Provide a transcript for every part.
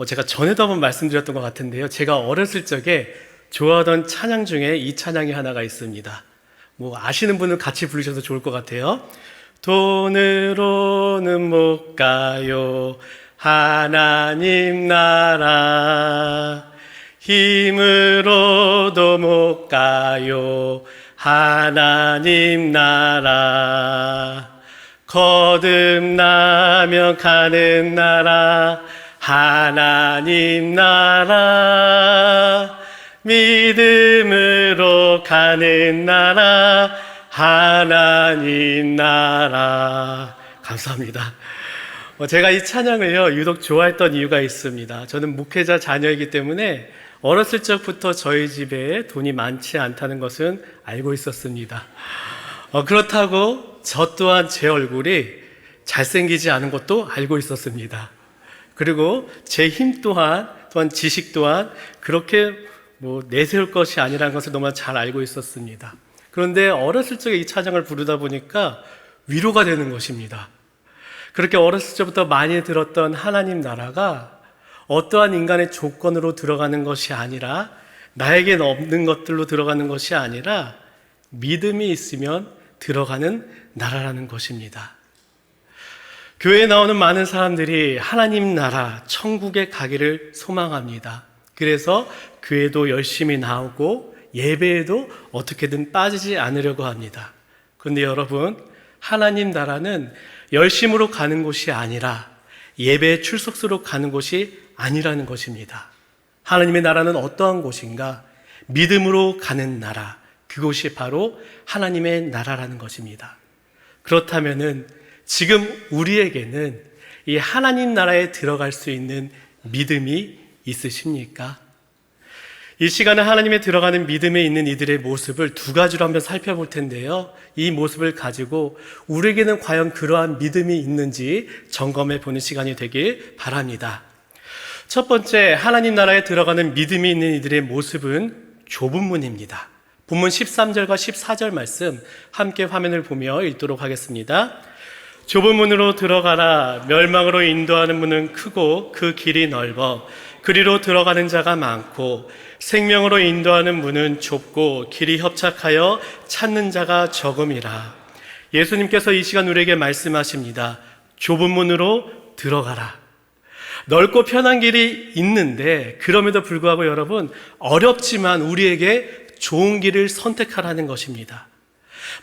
제가 전에도 한번 말씀드렸던 것 같은데요. 제가 어렸을 적에 좋아하던 찬양 중에 이 찬양이 하나가 있습니다. 아시는 분은 같이 부르셔도 좋을 것 같아요. 돈으로는 못 가요 하나님 나라, 힘으로도 못 가요 하나님 나라, 거듭나면 가는 나라 하나님 나라, 믿음으로 가는 나라 하나님 나라. 감사합니다. 제가 이 찬양을요 유독 좋아했던 이유가 있습니다. 저는 목회자 자녀이기 때문에 어렸을 적부터 저희 집에 돈이 많지 않다는 것은 알고 있었습니다. 그렇다고 저 또한 제 얼굴이 잘생기지 않은 것도 알고 있었습니다. 그리고 제 힘 또한 지식 또한 그렇게 내세울 것이 아니라는 것을 너무나 잘 알고 있었습니다. 그런데 어렸을 적에 이 찬양을 부르다 보니까 위로가 되는 것입니다. 그렇게 어렸을 적부터 많이 들었던 하나님 나라가 어떠한 인간의 조건으로 들어가는 것이 아니라, 나에겐 없는 것들로 들어가는 것이 아니라 믿음이 있으면 들어가는 나라라는 것입니다. 교회에 나오는 많은 사람들이 하나님 나라, 천국에 가기를 소망합니다. 그래서 교회도 열심히 나오고 예배에도 어떻게든 빠지지 않으려고 합니다. 그런데 여러분, 하나님 나라는 열심으로 가는 곳이 아니라 예배의 출석수로 가는 곳이 아니라는 것입니다. 하나님의 나라는 어떠한 곳인가? 믿음으로 가는 나라, 그곳이 바로 하나님의 나라라는 것입니다. 그렇다면은 지금 우리에게는 이 하나님 나라에 들어갈 수 있는 믿음이 있으십니까? 이 시간에 하나님에 들어가는 믿음에 있는 이들의 모습을 두 가지로 한번 살펴볼 텐데요. 이 모습을 가지고 우리에게는 과연 그러한 믿음이 있는지 점검해 보는 시간이 되길 바랍니다. 첫 번째, 하나님 나라에 들어가는 믿음이 있는 이들의 모습은 좁은 문입니다. 본문 13절과 14절 말씀 함께 화면을 보며 읽도록 하겠습니다. 좁은 문으로 들어가라. 멸망으로 인도하는 문은 크고 그 길이 넓어 그리로 들어가는 자가 많고, 생명으로 인도하는 문은 좁고 길이 협착하여 찾는 자가 적음이라. 예수님께서 이 시간 우리에게 말씀하십니다. 좁은 문으로 들어가라. 넓고 편한 길이 있는데 그럼에도 불구하고 여러분, 어렵지만 우리에게 좋은 길을 선택하라는 것입니다.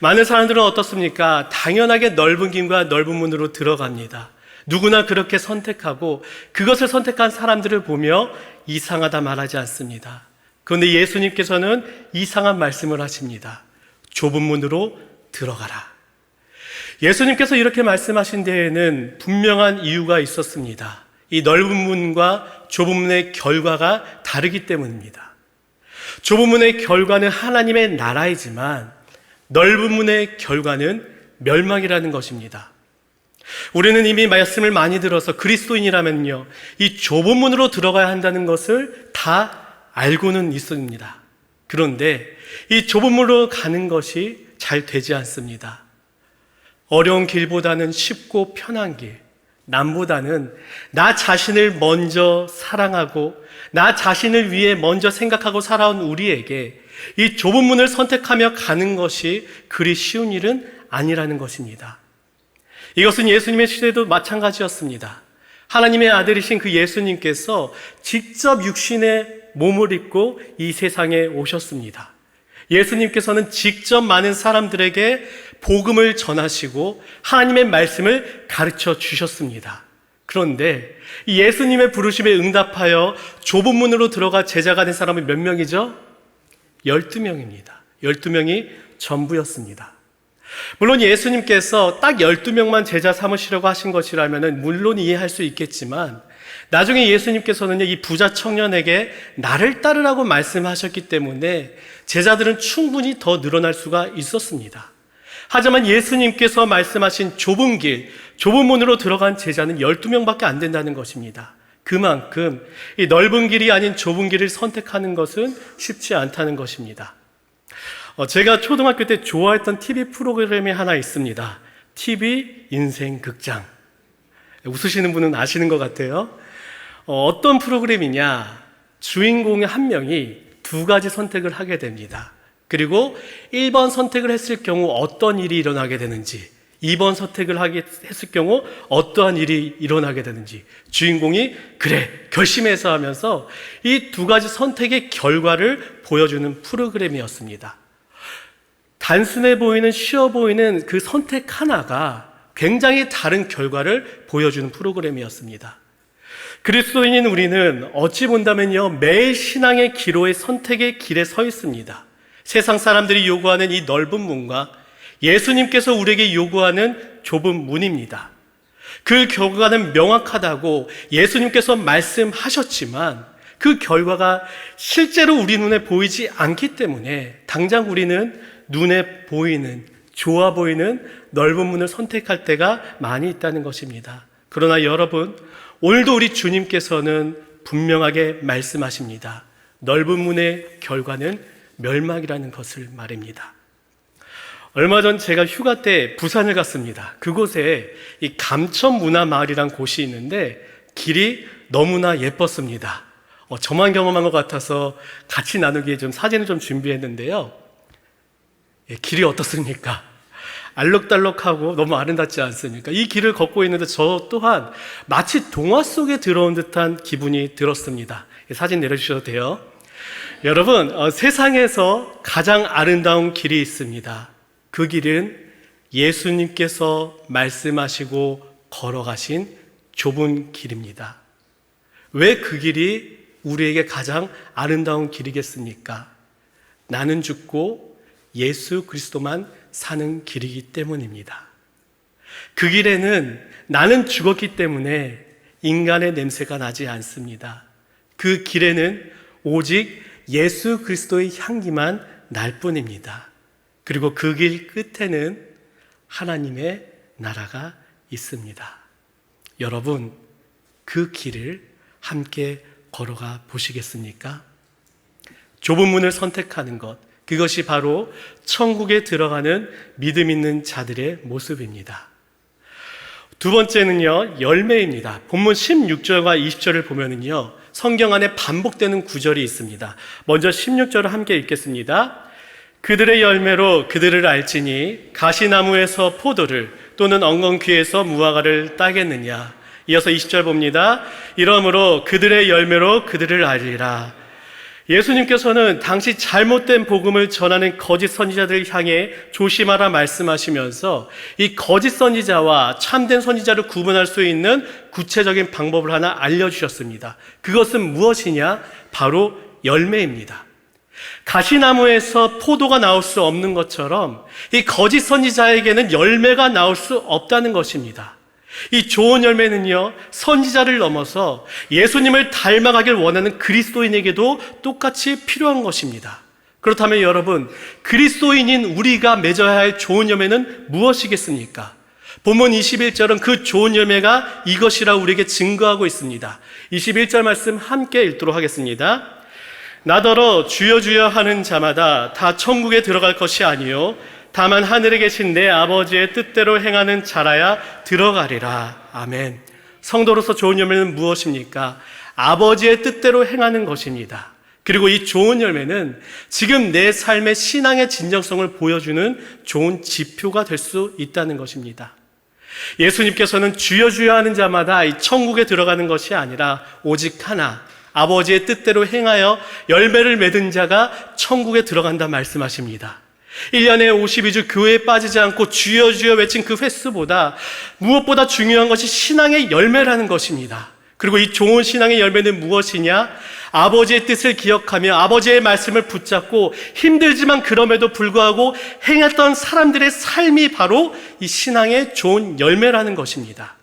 많은 사람들은 어떻습니까? 당연하게 넓은 길과 넓은 문으로 들어갑니다. 누구나 그렇게 선택하고 그것을 선택한 사람들을 보며 이상하다 말하지 않습니다. 그런데 예수님께서는 이상한 말씀을 하십니다. 좁은 문으로 들어가라. 예수님께서 이렇게 말씀하신 데에는 분명한 이유가 있었습니다. 이 넓은 문과 좁은 문의 결과가 다르기 때문입니다. 좁은 문의 결과는 하나님의 나라이지만 넓은 문의 결과는 멸망이라는 것입니다. 우리는 이미 말씀을 많이 들어서 그리스도인이라면요, 이 좁은 문으로 들어가야 한다는 것을 다 알고는 있습니다. 그런데 이 좁은 문으로 가는 것이 잘 되지 않습니다. 어려운 길보다는 쉽고 편한 길, 남보다는 나 자신을 먼저 사랑하고 나 자신을 위해 먼저 생각하고 살아온 우리에게 이 좁은 문을 선택하며 가는 것이 그리 쉬운 일은 아니라는 것입니다. 이것은 예수님의 시대도 마찬가지였습니다. 하나님의 아들이신 그 예수님께서 직접 육신의 몸을 입고 이 세상에 오셨습니다. 예수님께서는 직접 많은 사람들에게 복음을 전하시고 하나님의 말씀을 가르쳐 주셨습니다. 그런데 이 예수님의 부르심에 응답하여 좁은 문으로 들어가 제자가 된 사람은 몇 명이죠? 12명입니다. 12명이 전부였습니다. 물론 예수님께서 딱 12명만 제자 삼으시려고 하신 것이라면 물론 이해할 수 있겠지만, 나중에 예수님께서는 이 부자 청년에게 나를 따르라고 말씀하셨기 때문에 제자들은 충분히 더 늘어날 수가 있었습니다. 하지만 예수님께서 말씀하신 좁은 길, 좁은 문으로 들어간 제자는 12명밖에 안 된다는 것입니다. 그만큼 이 넓은 길이 아닌 좁은 길을 선택하는 것은 쉽지 않다는 것입니다. 제가 초등학교 때 좋아했던 TV 프로그램이 하나 있습니다. TV 인생 극장. 웃으시는 분은 아시는 것 같아요. 어떤 프로그램이냐? 주인공의 한 명이 두 가지 선택을 하게 됩니다. 그리고 1번 선택을 했을 경우 어떤 일이 일어나게 되는지, 2번 선택을 했을 경우 어떠한 일이 일어나게 되는지 주인공이 그래 결심해서 하면서 이 두 가지 선택의 결과를 보여주는 프로그램이었습니다. 단순해 보이는 쉬워 보이는 그 선택 하나가 굉장히 다른 결과를 보여주는 프로그램이었습니다. 그리스도인인 우리는 어찌 본다면요, 매일 신앙의 기로의 선택의 길에 서 있습니다. 세상 사람들이 요구하는 이 넓은 문과 예수님께서 우리에게 요구하는 좁은 문입니다. 그 결과는 명확하다고 예수님께서 말씀하셨지만 그 결과가 실제로 우리 눈에 보이지 않기 때문에 당장 우리는 눈에 보이는, 좋아 보이는 넓은 문을 선택할 때가 많이 있다는 것입니다. 그러나 여러분, 오늘도 우리 주님께서는 분명하게 말씀하십니다. 넓은 문의 결과는 멸망이라는 것을 말입니다. 얼마 전 제가 휴가 때 부산을 갔습니다. 그곳에 이 감천문화마을이란 곳이 있는데 길이 너무나 예뻤습니다. 저만 경험한 것 같아서 같이 나누기에 좀 사진을 좀 준비했는데요. 길이 어떻습니까? 알록달록하고 너무 아름답지 않습니까? 이 길을 걷고 있는데 저 또한 마치 동화 속에 들어온 듯한 기분이 들었습니다. 사진 내려주셔도 돼요. 여러분, 세상에서 가장 아름다운 길이 있습니다. 그 길은 예수님께서 말씀하시고 걸어가신 좁은 길입니다. 왜 그 길이 우리에게 가장 아름다운 길이겠습니까? 나는 죽고 예수 그리스도만 사는 길이기 때문입니다. 그 길에는 나는 죽었기 때문에 인간의 냄새가 나지 않습니다. 그 길에는 오직 예수 그리스도의 향기만 날 뿐입니다. 그리고 그 길 끝에는 하나님의 나라가 있습니다. 여러분, 그 길을 함께 걸어가 보시겠습니까? 좁은 문을 선택하는 것, 그것이 바로 천국에 들어가는 믿음 있는 자들의 모습입니다. 두 번째는요, 열매입니다. 본문 16절과 20절을 보면은요, 성경 안에 반복되는 구절이 있습니다. 먼저 16절을 함께 읽겠습니다. 그들의 열매로 그들을 알지니 가시나무에서 포도를 또는 엉겅퀴에서 무화과를 따겠느냐. 이어서 20절 봅니다. 이러므로 그들의 열매로 그들을 알리라. 예수님께서는 당시 잘못된 복음을 전하는 거짓 선지자들을 향해 조심하라 말씀하시면서 이 거짓 선지자와 참된 선지자를 구분할 수 있는 구체적인 방법을 하나 알려주셨습니다. 그것은 무엇이냐? 바로 열매입니다. 가시나무에서 포도가 나올 수 없는 것처럼 이 거짓 선지자에게는 열매가 나올 수 없다는 것입니다. 이 좋은 열매는요, 선지자를 넘어서 예수님을 닮아가길 원하는 그리스도인에게도 똑같이 필요한 것입니다. 그렇다면 여러분, 그리스도인인 우리가 맺어야 할 좋은 열매는 무엇이겠습니까? 본문 21절은 그 좋은 열매가 이것이라 우리에게 증거하고 있습니다. 21절 말씀 함께 읽도록 하겠습니다. 나더러 주여 주여 하는 자마다 다 천국에 들어갈 것이 아니요 다만 하늘에 계신 내 아버지의 뜻대로 행하는 자라야 들어가리라. 아멘. 성도로서 좋은 열매는 무엇입니까? 아버지의 뜻대로 행하는 것입니다. 그리고 이 좋은 열매는 지금 내 삶의 신앙의 진정성을 보여주는 좋은 지표가 될 수 있다는 것입니다. 예수님께서는 주여 주여 하는 자마다 이 천국에 들어가는 것이 아니라 오직 하나, 아버지의 뜻대로 행하여 열매를 맺은 자가 천국에 들어간다 말씀하십니다. 1년에 52주 교회에 빠지지 않고 주여 주여 외친 그 횟수보다 무엇보다 중요한 것이 신앙의 열매라는 것입니다. 그리고 이 좋은 신앙의 열매는 무엇이냐? 아버지의 뜻을 기억하며 아버지의 말씀을 붙잡고 힘들지만 그럼에도 불구하고 행했던 사람들의 삶이 바로 이 신앙의 좋은 열매라는 것입니다.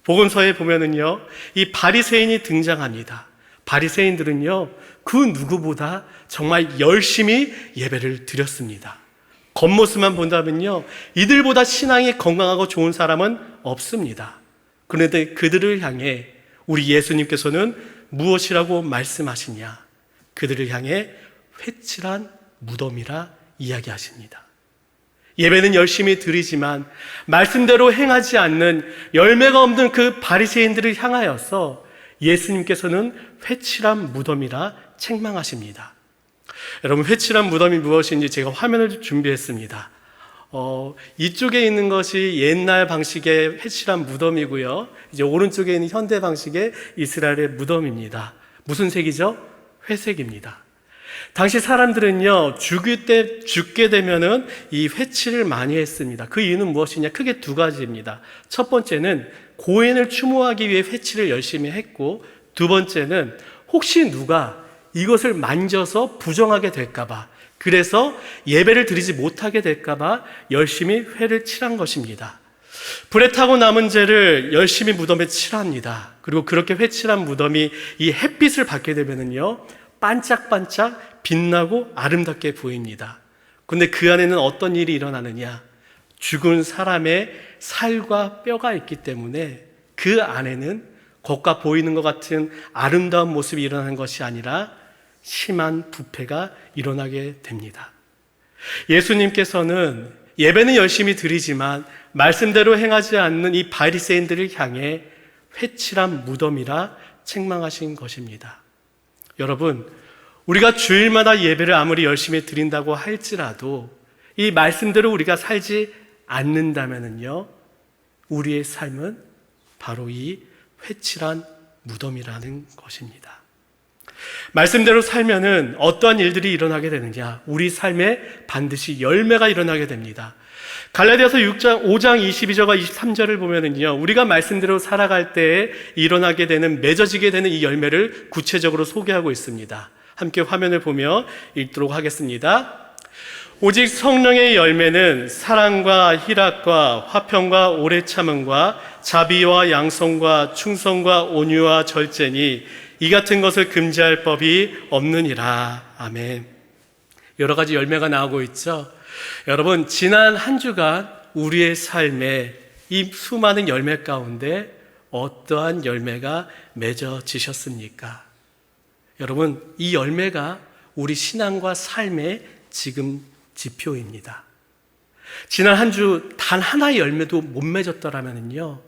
복음서에 보면은요, 이 바리새인이 등장합니다. 바리새인들은요, 그 누구보다 정말 열심히 예배를 드렸습니다. 겉모습만 본다면요, 이들보다 신앙이 건강하고 좋은 사람은 없습니다. 그런데 그들을 향해 우리 예수님께서는 무엇이라고 말씀하시냐? 그들을 향해 회칠한 무덤이라 이야기하십니다. 예배는 열심히 드리지만 말씀대로 행하지 않는 열매가 없는 그 바리새인들을 향하여서 예수님께서는 회칠한 무덤이라 책망하십니다. 여러분, 회칠한 무덤이 무엇인지 제가 화면을 준비했습니다. 이쪽에 있는 것이 옛날 방식의 회칠한 무덤이고요. 이제 오른쪽에 있는 현대 방식의 이스라엘의 무덤입니다. 무슨 색이죠? 회색입니다. 당시 사람들은요, 죽게 되면은 이 회칠을 많이 했습니다. 그 이유는 무엇이냐? 크게 두 가지입니다. 첫 번째는 고인을 추모하기 위해 회칠을 열심히 했고, 두 번째는 혹시 누가 이것을 만져서 부정하게 될까봐, 그래서 예배를 드리지 못하게 될까봐 열심히 회를 칠한 것입니다. 불에 타고 남은 재를 열심히 무덤에 칠합니다. 그리고 그렇게 회칠한 무덤이 이 햇빛을 받게 되면은요, 반짝반짝 빛나고 아름답게 보입니다. 근데 그 안에는 어떤 일이 일어나느냐? 죽은 사람의 살과 뼈가 있기 때문에 그 안에는 겉과 보이는 것 같은 아름다운 모습이 일어나는 것이 아니라 심한 부패가 일어나게 됩니다. 예수님께서는 예배는 열심히 드리지만 말씀대로 행하지 않는 이 바리새인들을 향해 회칠한 무덤이라 책망하신 것입니다. 여러분, 우리가 주일마다 예배를 아무리 열심히 드린다고 할지라도 이 말씀대로 우리가 살지 않는다면요, 우리의 삶은 바로 이 회칠한 무덤이라는 것입니다. 말씀대로 살면은 어떠한 일들이 일어나게 되느냐? 우리 삶에 반드시 열매가 일어나게 됩니다. 갈라디아서 5장 22절과 23절을 보면은요, 우리가 말씀대로 살아갈 때에 일어나게 되는, 맺어지게 되는 이 열매를 구체적으로 소개하고 있습니다. 함께 화면을 보며 읽도록 하겠습니다. 오직 성령의 열매는 사랑과 희락과 화평과 오래 참음과 자비와 양성과 충성과 온유와 절제니 이 같은 것을 금지할 법이 없느니라. 아멘. 여러 가지 열매가 나오고 있죠. 여러분, 지난 한 주간 우리의 삶에 이 수많은 열매 가운데 어떠한 열매가 맺어지셨습니까? 여러분, 이 열매가 우리 신앙과 삶의 지금 지표입니다. 지난 한 주 단 하나의 열매도 못 맺었더라면요,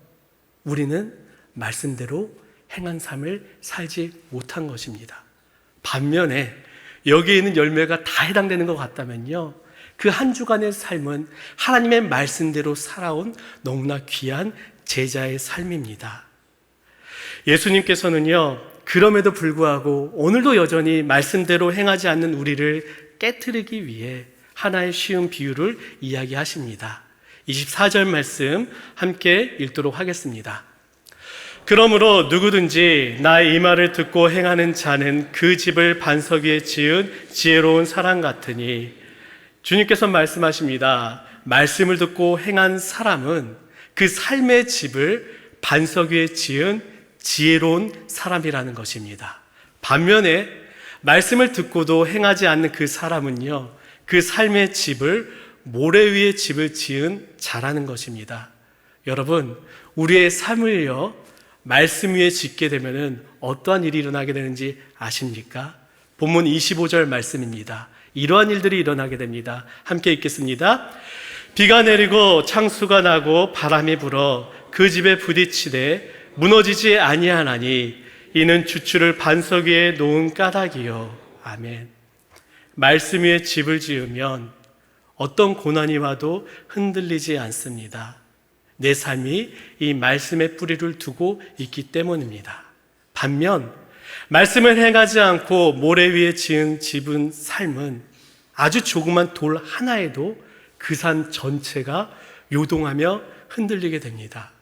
우리는 말씀대로 행한 삶을 살지 못한 것입니다. 반면에 여기에 있는 열매가 다 해당되는 것 같다면요, 그 한 주간의 삶은 하나님의 말씀대로 살아온 너무나 귀한 제자의 삶입니다. 예수님께서는요, 그럼에도 불구하고 오늘도 여전히 말씀대로 행하지 않는 우리를 깨트리기 위해 하나의 쉬운 비유를 이야기하십니다. 24절 말씀 함께 읽도록 하겠습니다. 그러므로 누구든지 나의 이 말을 듣고 행하는 자는 그 집을 반석 위에 지은 지혜로운 사람 같으니, 주님께서 말씀하십니다. 말씀을 듣고 행한 사람은 그 삶의 집을 반석 위에 지은 지혜로운 사람이라는 것입니다. 반면에 말씀을 듣고도 행하지 않는 그 사람은요, 그 삶의 집을 모래 위에 집을 지은 자라는 것입니다. 여러분, 우리의 삶을요, 말씀 위에 짓게 되면은 어떠한 일이 일어나게 되는지 아십니까? 본문 25절 말씀입니다. 이러한 일들이 일어나게 됩니다. 함께 읽겠습니다. 비가 내리고 창수가 나고 바람이 불어 그 집에 부딪히되 무너지지 아니하나니 이는 주추를 반석 위에 놓은 까닭이요. 아멘. 말씀 위에 집을 지으면 어떤 고난이 와도 흔들리지 않습니다. 내 삶이 이 말씀의 뿌리를 두고 있기 때문입니다. 반면 말씀을 행하지 않고 모래 위에 지은 집은 삶은 아주 조그만 돌 하나에도 그 산 전체가 요동하며 흔들리게 됩니다.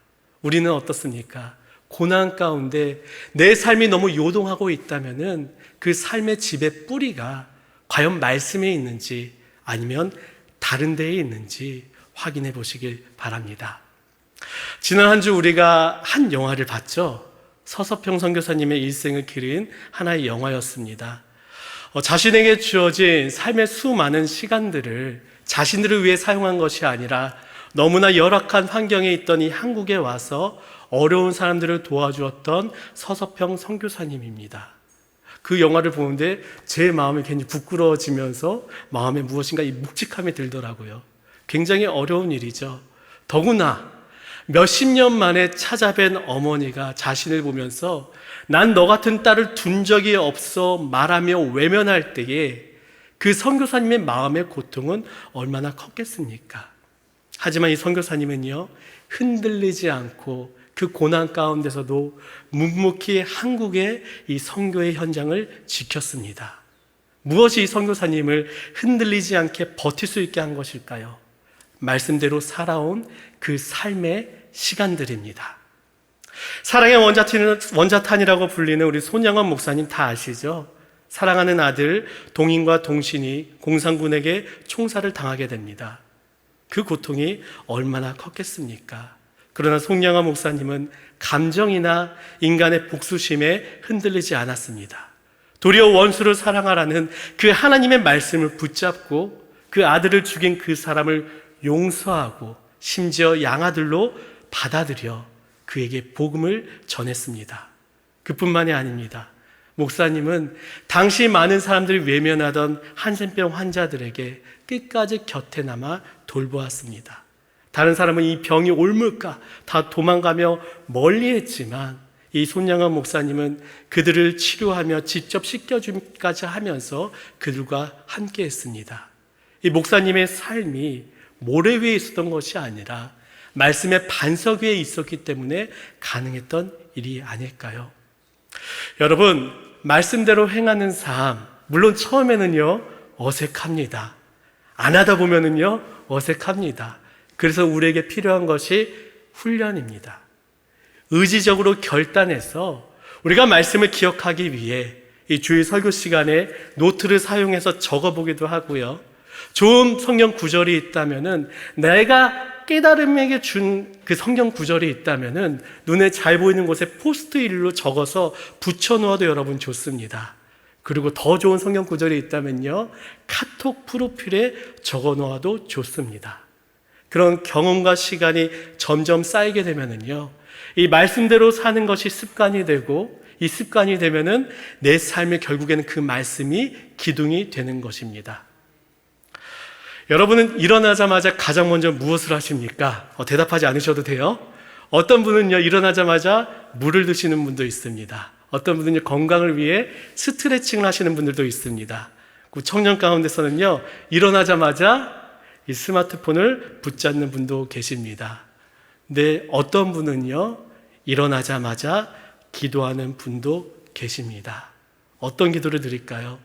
우리는 어떻습니까? 고난 가운데 내 삶이 너무 요동하고 있다면은 그 삶의 집의 뿌리가 과연 말씀에 있는지 아니면 다른 데에 있는지 확인해 보시길 바랍니다. 지난 한 주 우리가 한 영화를 봤죠. 서서평 선교사님의 일생을 기린 하나의 영화였습니다. 자신에게 주어진 삶의 수많은 시간들을 자신들을 위해 사용한 것이 아니라 너무나 열악한 환경에 있던 이 한국에 와서 어려운 사람들을 도와주었던 서서평 선교사님입니다. 그 영화를 보는데 제 마음이 괜히 부끄러워지면서 마음에 무엇인가 이 묵직함이 들더라고요. 굉장히 어려운 일이죠. 더구나 몇십 년 만에 찾아뵌 어머니가 자신을 보면서 난 너 같은 딸을 둔 적이 없어 말하며 외면할 때에 그 선교사님의 마음의 고통은 얼마나 컸겠습니까? 하지만 이 선교사님은요, 흔들리지 않고 그 고난 가운데서도 묵묵히 한국의 이 선교의 현장을 지켰습니다. 무엇이 이 선교사님을 흔들리지 않게 버틸 수 있게 한 것일까요? 말씀대로 살아온 그 삶의 시간들입니다. 사랑의 원자탄이라고 불리는 우리 손양원 목사님 다 아시죠? 사랑하는 아들 동인과 동신이 공산군에게 총살을 당하게 됩니다. 그 고통이 얼마나 컸겠습니까? 그러나 손양원 목사님은 감정이나 인간의 복수심에 흔들리지 않았습니다. 도리어 원수를 사랑하라는 그 하나님의 말씀을 붙잡고 그 아들을 죽인 그 사람을 용서하고 심지어 양아들로 받아들여 그에게 복음을 전했습니다. 그뿐만이 아닙니다. 목사님은 당시 많은 사람들이 외면하던 한센병 환자들에게 끝까지 곁에 남아 돌보았습니다. 다른 사람은 이 병이 옮을까 다 도망가며 멀리했지만 이 손양원 목사님은 그들을 치료하며 직접 씻겨주기까지 하면서 그들과 함께했습니다. 이 목사님의 삶이 모래 위에 있었던 것이 아니라 말씀의 반석 위에 있었기 때문에 가능했던 일이 아닐까요? 여러분, 말씀대로 행하는 삶, 물론 처음에는요 어색합니다. 안 하다 보면은요 어색합니다. 그래서 우리에게 필요한 것이 훈련입니다. 의지적으로 결단해서 우리가 말씀을 기억하기 위해 이 주일 설교 시간에 노트를 사용해서 적어보기도 하고요. 좋은 성경 구절이 있다면은 내가 깨달음에게 준 그 성경 구절이 있다면은 눈에 잘 보이는 곳에 포스트잇로 적어서 붙여놓아도 여러분 좋습니다. 그리고 더 좋은 성경 구절이 있다면요 카톡 프로필에 적어놓아도 좋습니다. 그런 경험과 시간이 점점 쌓이게 되면은요 이 말씀대로 사는 것이 습관이 되고 이 습관이 되면은 내 삶에 결국에는 그 말씀이 기둥이 되는 것입니다. 여러분은 일어나자마자 가장 먼저 무엇을 하십니까? 대답하지 않으셔도 돼요. 어떤 분은요 일어나자마자 물을 드시는 분도 있습니다. 어떤 분은요 건강을 위해 스트레칭을 하시는 분들도 있습니다. 그 청년 가운데서는요 일어나자마자 이 스마트폰을 붙잡는 분도 계십니다. 근데 어떤 분은요 일어나자마자 기도하는 분도 계십니다. 어떤 기도를 드릴까요?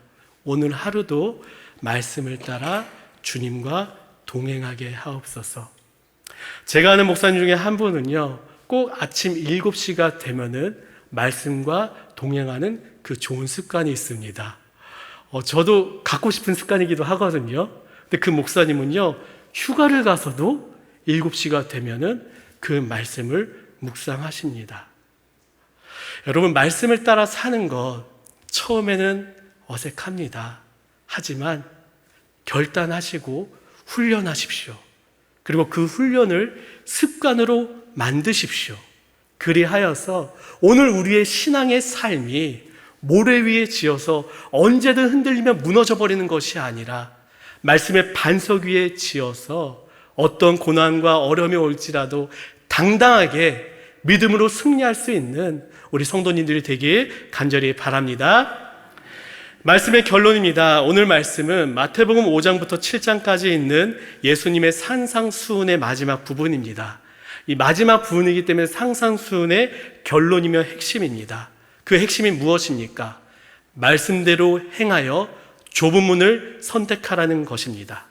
오늘 하루도 말씀을 따라 주님과 동행하게 하옵소서. 제가 아는 목사님 중에 한 분은요 꼭 아침 7시가 되면은 말씀과 동행하는 그 좋은 습관이 있습니다. 저도 갖고 싶은 습관이기도 하거든요. 근데 그 목사님은요 휴가를 가서도 7시가 되면은 그 말씀을 묵상하십니다. 여러분, 말씀을 따라 사는 것 처음에는 어색합니다. 하지만 결단하시고 훈련하십시오. 그리고 그 훈련을 습관으로 만드십시오. 그리하여서 오늘 우리의 신앙의 삶이 모래 위에 지어서 언제든 흔들리며 무너져 버리는 것이 아니라 말씀의 반석 위에 지어서 어떤 고난과 어려움이 올지라도 당당하게 믿음으로 승리할 수 있는 우리 성도님들이 되길 간절히 바랍니다. 말씀의 결론입니다. 오늘 말씀은 마태복음 5장부터 7장까지 있는 예수님의 산상수훈의 마지막 부분입니다. 이 마지막 부분이기 때문에 산상수훈의 결론이며 핵심입니다. 그 핵심이 무엇입니까? 말씀대로 행하여 좁은 문을 선택하라는 것입니다.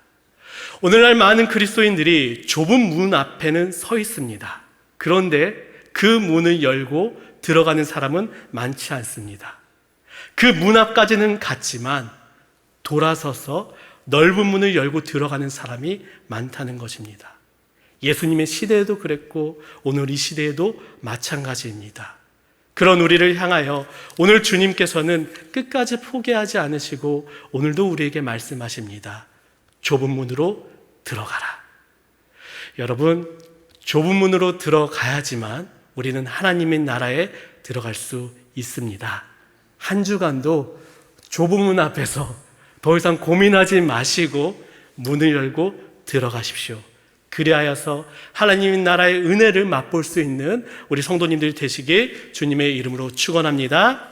오늘날 많은 그리스도인들이 좁은 문 앞에는 서 있습니다. 그런데 그 문을 열고 들어가는 사람은 많지 않습니다. 그 문 앞까지는 갔지만 돌아서서 넓은 문을 열고 들어가는 사람이 많다는 것입니다. 예수님의 시대에도 그랬고 오늘 이 시대에도 마찬가지입니다. 그런 우리를 향하여 오늘 주님께서는 끝까지 포기하지 않으시고 오늘도 우리에게 말씀하십니다. 좁은 문으로 들어가라. 여러분, 좁은 문으로 들어가야지만 우리는 하나님의 나라에 들어갈 수 있습니다. 한 주간도 좁은 문 앞에서 더 이상 고민하지 마시고 문을 열고 들어가십시오. 그리하여서 하나님의 나라의 은혜를 맛볼 수 있는 우리 성도님들이 되시길 주님의 이름으로 축원합니다.